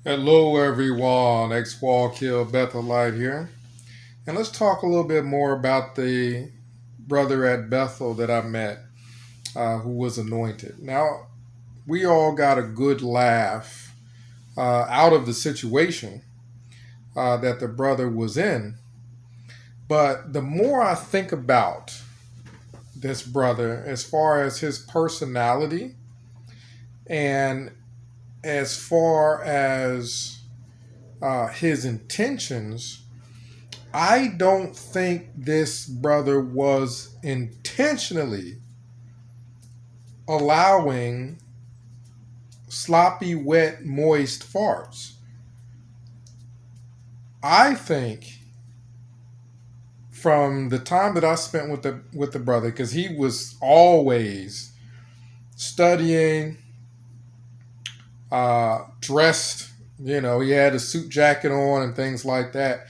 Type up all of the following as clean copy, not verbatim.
Hello, everyone. X Wall Kill Bethelite here. And let's talk a little bit more about the brother at Bethel that I met who was anointed. Now, we all got a good laugh out of the situation that the brother was in. But the more I think about this brother, as far as his personality and as far as his intentions, I don't think this brother was intentionally allowing sloppy, wet, moist farts. I think from the time that I spent with the brother, because he was always studying, dressed, he had a suit jacket on and things like that.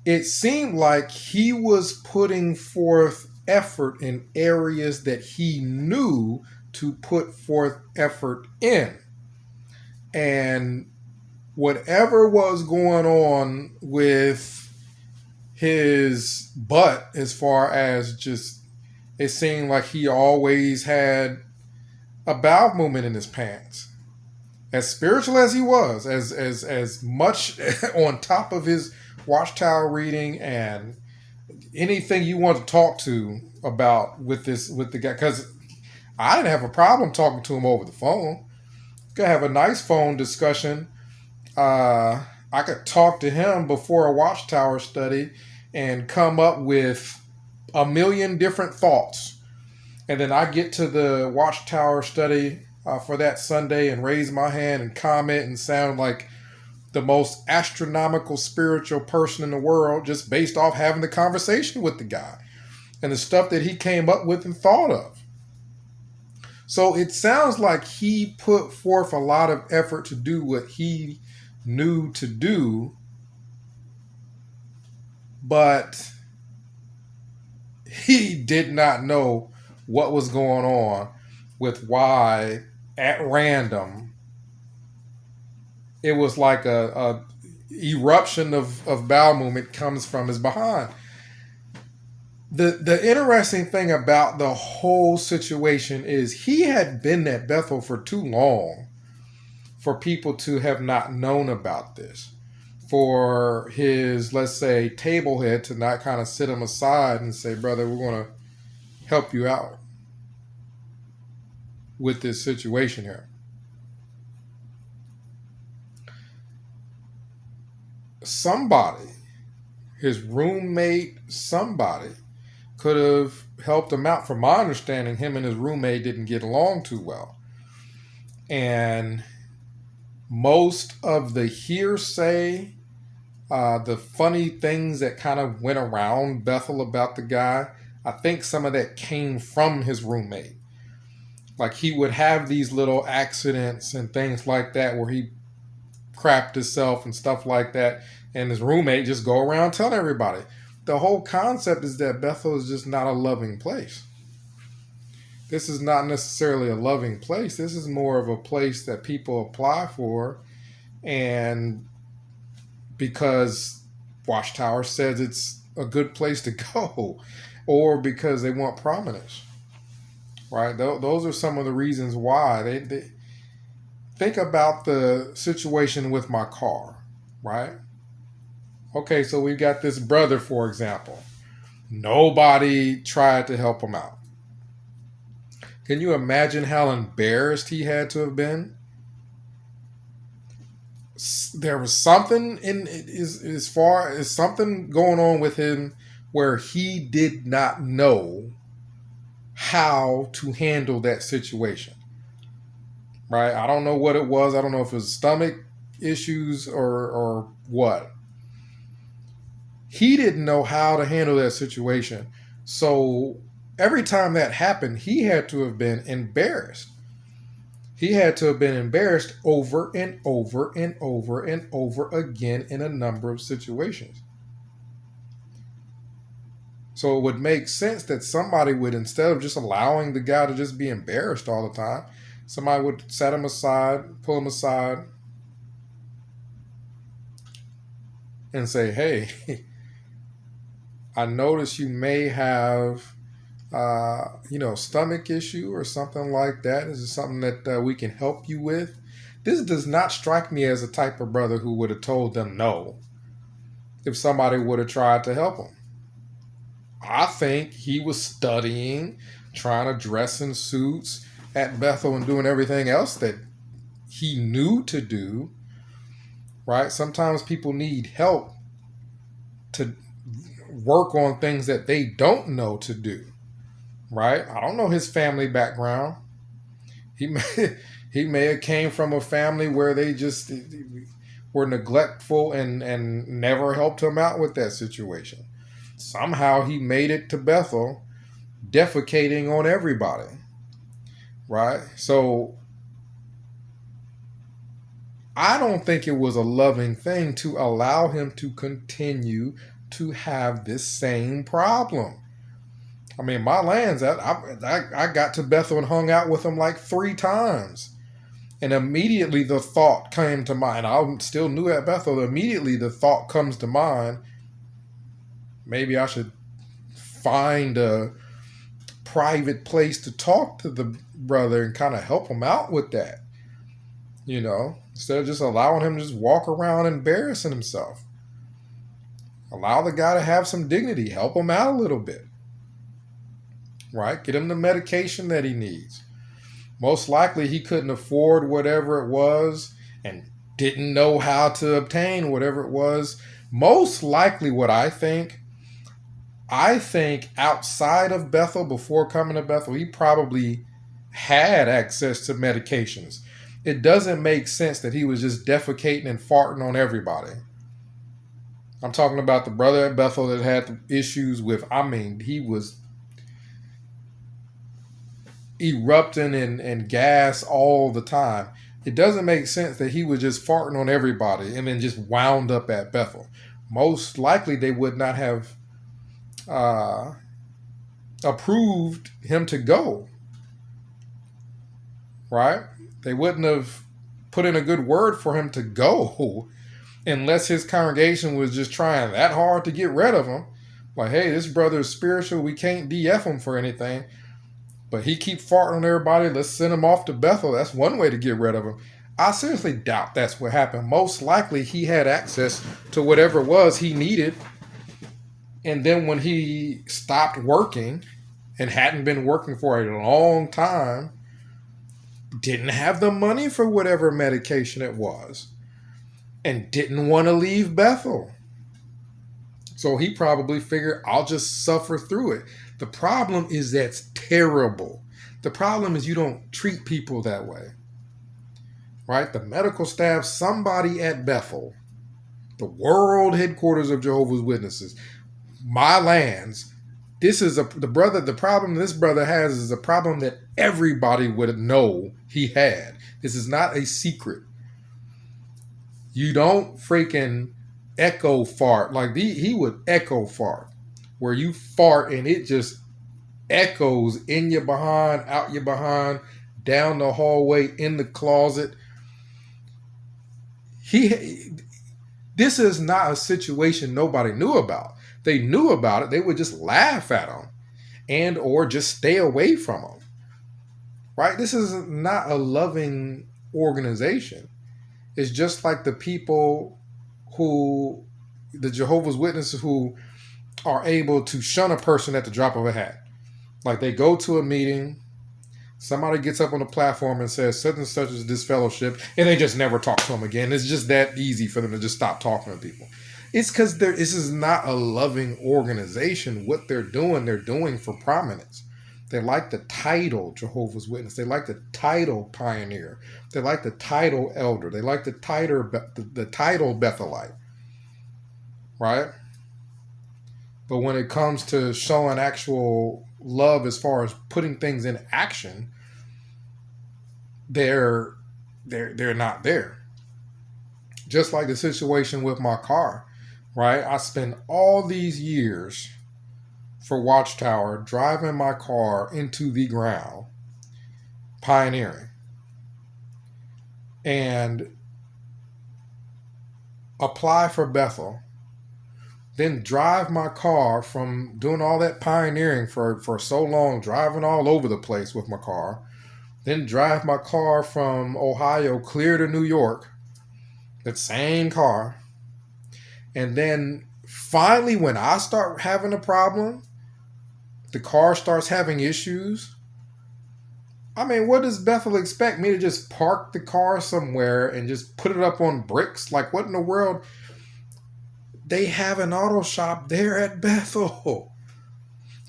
It seemed like he was putting forth effort in areas that he knew to put forth effort in. And whatever was going on with his butt, as far as just, it seemed like he always had a bowel movement in his pants. As spiritual as he was, as much on top of his watchtower reading and anything you want to talk to about with the guy, because I didn't have a problem talking to him over the phone. Could have a nice phone discussion. I could talk to him before a watchtower study and come up with a million different thoughts, and then I get to the watchtower study for that Sunday and raise my hand and comment and sound like the most astronomical spiritual person in the world, just based off having the conversation with the guy and the stuff that he came up with and thought of. So it sounds like he put forth a lot of effort to do what he knew to do, but he did not know what was going on with why at random it was like a eruption of bowel movement comes from his behind. The interesting thing about the whole situation is he had been at Bethel for too long for people to have not known about this. For his, let's say, table head to not kind of sit him aside and say, brother, we're going to help you out with this situation here. Somebody, his roommate, somebody could have helped him out. From my understanding, him and his roommate didn't get along too well. And most of the hearsay, the funny things that kind of went around Bethel about the guy, I think some of that came from his roommate. Like he would have these little accidents and things like that where he crapped himself and stuff like that, and his roommate just go around telling everybody. The whole concept is that Bethel is just not a loving place. This is not necessarily a loving place. This is more of a place that people apply for, and because Watchtower says it's a good place to go, or because they want prominence, right? Those are some of the reasons why. They think about the situation with my car, right? Okay, so we've got this brother, for example. Nobody tried to help him out. Can you imagine how embarrassed he had to have been? There was something in as far as something going on with him where he did not know how to handle that situation. Right? I don't know what it was. I don't know if it was stomach issues or what. He didn't know how to handle that situation. So every time that happened, he had to have been embarrassed. He had to have been embarrassed over and over and over and over again in a number of situations. So it would make sense that somebody would, instead of just allowing the guy to just be embarrassed all the time, somebody would set him aside, pull him aside, and say, hey, I notice you may have, stomach issue or something like that. Is it something that we can help you with? This does not strike me as a type of brother who would have told them no if somebody would have tried to help him. I think he was studying, trying to dress in suits at Bethel and doing everything else that he knew to do, right? Sometimes people need help to work on things that they don't know to do, right? I don't know his family background. He may, he may have came from a family where they just were neglectful and never helped him out with that situation. Somehow he made it to Bethel, defecating on everybody, right? So I don't think it was a loving thing to allow him to continue to have this same problem. I mean, my lands, I got to Bethel and hung out with him like 3 times. And immediately the thought came to mind. I'm still new at Bethel. Immediately the thought comes to mind, maybe I should find a private place to talk to the brother and kind of help him out with that. Instead of just allowing him to just walk around embarrassing himself. Allow the guy to have some dignity. Help him out a little bit. Right? Get him the medication that he needs. Most likely he couldn't afford whatever it was and didn't know how to obtain whatever it was. Most likely what I think outside of Bethel, before coming to Bethel, he probably had access to medications. It doesn't make sense that he was just defecating and farting on everybody. I'm talking about the brother at Bethel that had issues with, he was erupting and gas all the time. It doesn't make sense that he was just farting on everybody and then just wound up at Bethel. Most likely they would not have approved him to go. Right? They wouldn't have put in a good word for him to go unless his congregation was just trying that hard to get rid of him. Like, hey, this brother is spiritual. We can't DF him for anything. But he keep farting on everybody. Let's send him off to Bethel. That's one way to get rid of him. I seriously doubt that's what happened. Most likely he had access to whatever it was he needed. And then when he stopped working and hadn't been working for a long time, didn't have the money for whatever medication it was, and didn't want to leave Bethel. So he probably figured, I'll just suffer through it. The problem is that's terrible. The problem is you don't treat people that way. Right? The medical staff, somebody at Bethel, the world headquarters of Jehovah's Witnesses, my lands, the problem this brother has is a problem that everybody would know he had. This is not a secret. You don't freaking echo fart. Like he would echo fart, where you fart and it just echoes in your behind, out your behind, down the hallway, in the closet. This is not a situation nobody knew about. They knew about it. They would just laugh at him and or just stay away from him. Right? This is not a loving organization. It's just like the people the Jehovah's Witnesses who are able to shun a person at the drop of a hat. Like they go to a meeting, somebody gets up on the platform and says such and such is disfellowship, and they just never talk to them again. It's just that easy for them to just stop talking to people. It's because this is not a loving organization. What they're doing for prominence. They like the title Jehovah's Witness. They like the title pioneer. They like the title elder. They like the title Bethelite. Right? But when it comes to showing actual love as far as putting things in action, they're not there. Just like the situation with my car, right? I spent all these years for Watchtower driving my car into the ground, pioneering, and apply for Bethel then drive my car from doing all that pioneering for so long, driving all over the place with my car, then drive my car from Ohio clear to New York, that same car. And then finally, when I start having a problem, the car starts having issues. I mean, what does Bethel expect me to just park the car somewhere and just put it up on bricks? Like, what in the world? They have an auto shop there at Bethel,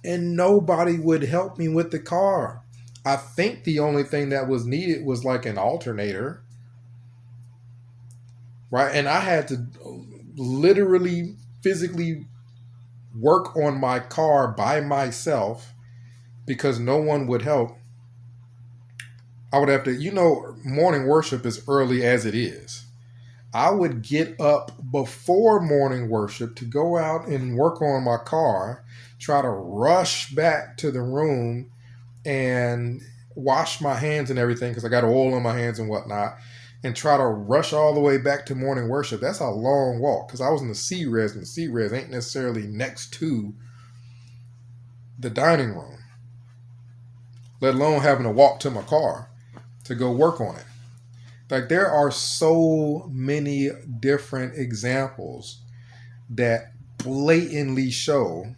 and nobody would help me with the car. I think the only thing that was needed was like an alternator, right? And I had to literally, physically work on my car by myself because no one would help. I would have to, morning worship is early as it is. I would get up before morning worship to go out and work on my car, try to rush back to the room and wash my hands and everything because I got oil on my hands and whatnot, and try to rush all the way back to morning worship. That's a long walk because I was in the C-res, and the C-res ain't necessarily next to the dining room, let alone having to walk to my car to go work on it. Like, there are so many different examples that blatantly show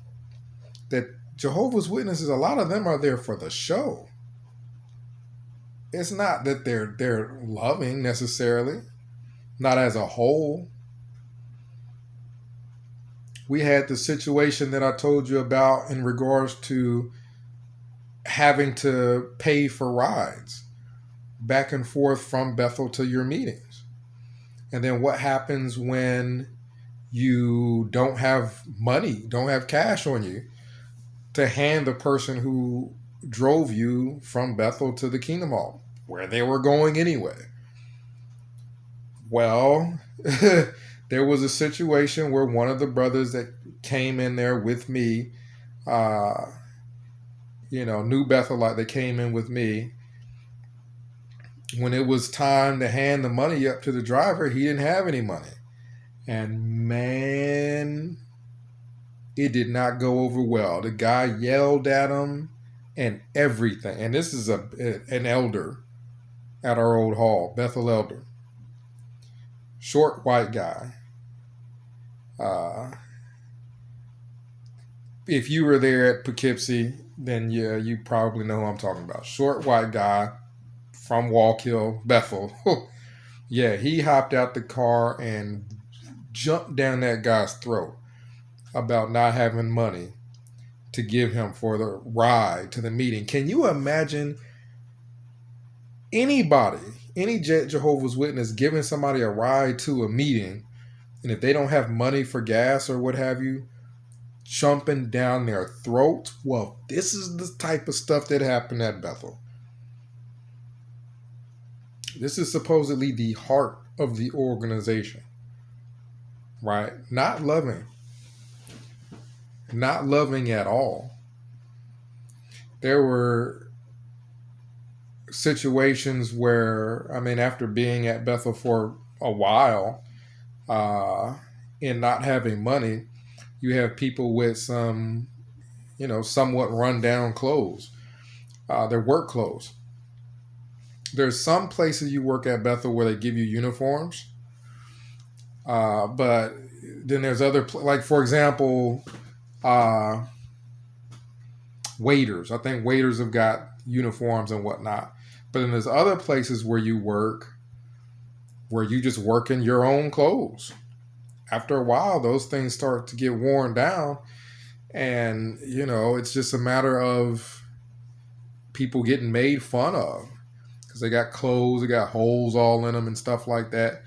that Jehovah's Witnesses, a lot of them are there for the show. It's not that they're loving necessarily, not as a whole. We had the situation that I told you about in regards to having to pay for rides back and forth from Bethel to your meetings. And then what happens when you don't have money, don't have cash on you to hand the person who drove you from Bethel to the Kingdom Hall, where they were going anyway? Well, there was a situation where one of the brothers that came in there with me, New Bethelite, they came in with me. When it was time to hand the money up to the driver, he didn't have any money. And man, it did not go over well. The guy yelled at him and everything. And this is an elder at our old hall, Bethel elder. Short white guy. If you were there at Poughkeepsie, then yeah, you probably know who I'm talking about. Short white guy from Wallkill, Bethel. Yeah, he hopped out the car and jumped down that guy's throat about not having money to give him for the ride to the meeting. Can you imagine anybody, any Jehovah's Witness giving somebody a ride to a meeting, and if they don't have money for gas or what have you, jumping down their throat? Well, this is the type of stuff that happened at Bethel. This is supposedly the heart of the organization, right? Not loving at all. There were situations where, after being at Bethel for a while and not having money, you have people with some, somewhat run-down clothes, their work clothes. There's some places you work at Bethel where they give you uniforms, but then there's other, like for example, waiters. I think waiters have got uniforms and whatnot. But then there's other places where you work where you just work in your own clothes. After a while, those things start to get worn down, and it's just a matter of people getting made fun of. They got clothes, they got holes all in them and stuff like that.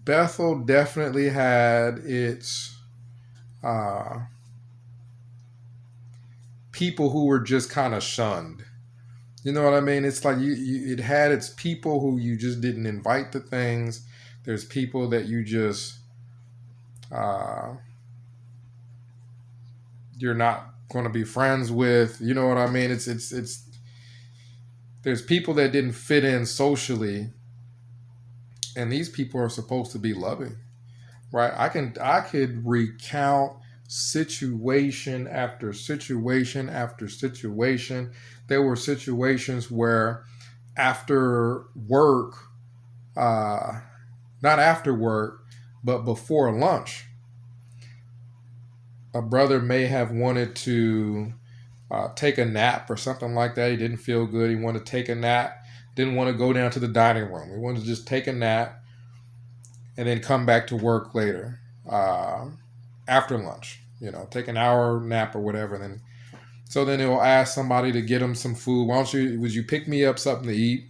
Bethel definitely had its people who were just kind of shunned. You know what I mean? It's like it had its people who you just didn't invite to things. There's people that you just you're not going to be friends with. You know what I mean? It's there's people that didn't fit in socially And these people are supposed to be loving, right? I could recount situation after situation after situation. There were situations where after work, uh, not after work, but before lunch, a brother may have wanted to take a nap or something like that. He didn't feel good. He wanted to take a nap. Didn't want to go down to the dining room. He wanted to just take a nap and then come back to work later, after lunch. Take an hour nap or whatever. Then he'll ask somebody to get him some food. Would you pick me up something to eat?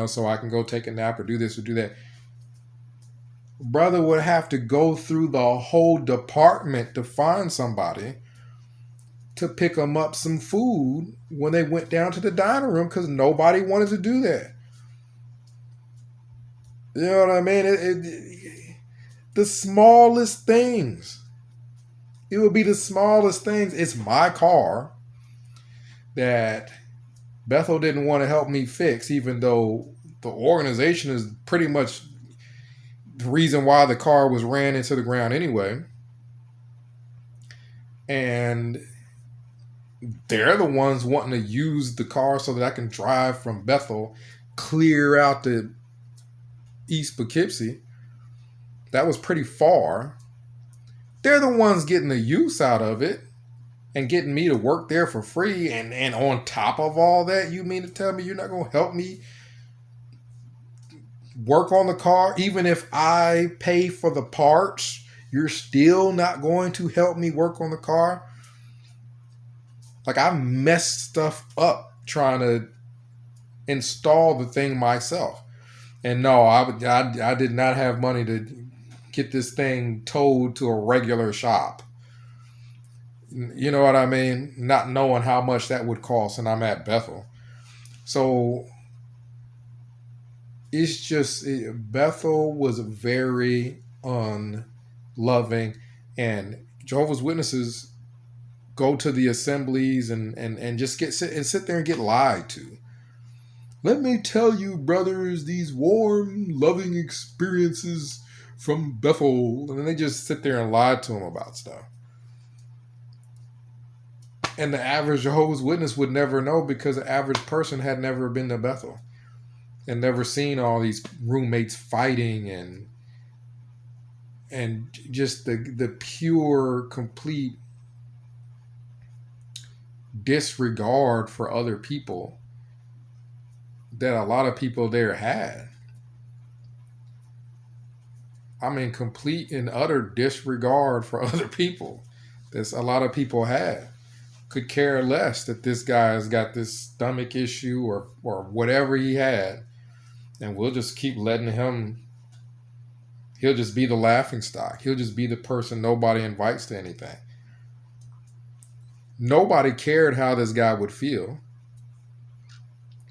So I can go take a nap or do this or do that. Brother would have to go through the whole department to find somebody to pick them up some food when they went down to the dining room because nobody wanted to do that. You know what I mean? The smallest things. It would be the smallest things. It's my car that Bethel didn't want to help me fix, even though the organization is pretty much the reason why the car was ran into the ground anyway. And they're the ones wanting to use the car so that I can drive from Bethel clear out to East Poughkeepsie. That was pretty far. They're the ones getting the use out of it and getting me to work there for free. And on top of all that, you mean to tell me you're not going to help me work on the car? Even if I pay for the parts, you're still not going to help me work on the car? Like, I messed stuff up trying to install the thing myself. And no, I did not have money to get this thing towed to a regular shop. You know what I mean? Not knowing how much that would cost, and I'm at Bethel. So it's just, Bethel was very unloving, and Jehovah's Witnesses go to the assemblies and just sit there and get lied to. Let me tell you, brothers, these warm, loving experiences from Bethel. And then they just sit there and lie to them about stuff. And the average Jehovah's Witness would never know because the average person had never been to Bethel and never seen all these roommates fighting and just the pure, complete disregard for other people that a lot of people there had. I mean, complete and utter disregard for other people. That's a lot of people had. Could care less that this guy's got this stomach issue or whatever he had. And we'll just keep letting him. He'll just be the laughing stock. He'll just be the person nobody invites to anything. Nobody cared how this guy would feel.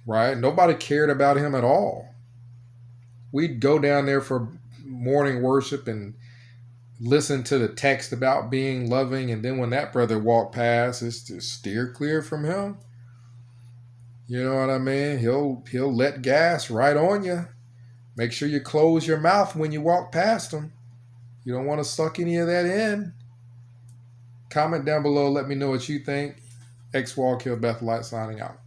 Right? Nobody cared about him at all. We'd go down there for morning worship and listen to the text about being loving, and then when that brother walked past, it's to steer clear from him. You know what I mean? He'll let gas right on you. Make sure you close your mouth when you walk past him. You don't want to suck any of that in. Comment down below. Let me know what you think. X Walk Hill Bethelite signing out.